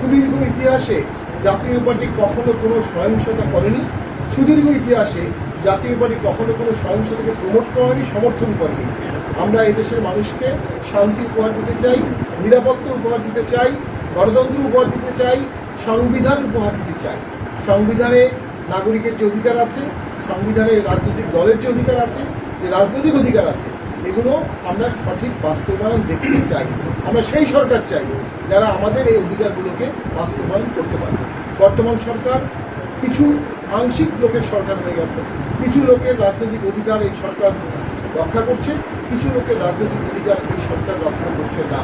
সুদীর্ঘ ইতিহাসে জাতীয় পার্টি কখনো কোনো সহিংসতা করেনি, সুদীর্ঘ ইতিহাসে জাতীয় পার্টি কখনো কোনো সহিংসতাকে প্রমোট করেনি, সমর্থন করেনি। আমরা এদেশের মানুষকে শান্তি উপহার দিতে চাই, নিরাপত্তা উপহার দিতে চাই, গণতন্ত্র উপহার দিতে চাই, সংবিধান উপহার দিতে চাই। সংবিধানে নাগরিকের যে অধিকার আছে, সংবিধানে রাজনৈতিক দলের যে অধিকার আছে, যে রাজনৈতিক অধিকার আছে, এগুলো আমরা সঠিক বাস্তবায়ন দেখতে চাই। আমরা সেই সরকার চাই যারা আমাদের এই অধিকারগুলোকে বাস্তবায়ন করতে পারে। বর্তমান সরকার কিছু আংশিক লোকের সরকার হয়ে গেছে, কিছু লোকের রাজনৈতিক অধিকার এই সরকার রক্ষা করছে, কিছু লোকের রাজনৈতিক অধিকার এই সরকার রক্ষা করছে না।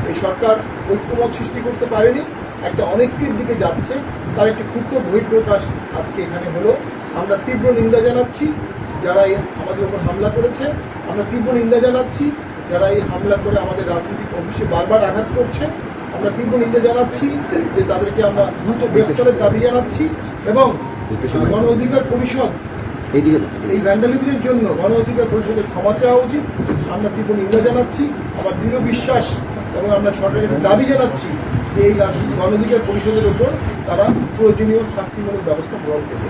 এই সরকার ঐক্যমত সৃষ্টি করতে পারেনি, একটা অনেকের দিকে যাচ্ছে, তার একটি ক্ষুদ্র বহিঃপ্রকাশ আজকে এখানে হলো। আমরা তীব্র নিন্দা জানাচ্ছি যারা আমাদের উপর হামলা করেছে, আমরা তীব্র নিন্দা জানাচ্ছি যারা এই হামলা করে আমাদের রাজনৈতিক অফিসে বারবার আঘাত করছে। আমরা তীব্র নিন্দা জানাচ্ছি যে তাদেরকে আমরা দ্রুত গ্রেফতারের দাবি জানাচ্ছি এবং গণ অধিকার পরিষদ এই ভ্যান্ডালিজমের জন্য গণ অধিকার পরিষদের ক্ষমা চাওয়া উচিত। আমরা তীব্র নিন্দা জানাচ্ছি, আমার দৃঢ় বিশ্বাস এবং আমরা সরকারের দাবি জানাচ্ছি যে এই গণ অধিকার পরিষদের উপর তারা প্রয়োজনীয় শাস্তিমূলক ব্যবস্থা গ্রহণ করবে।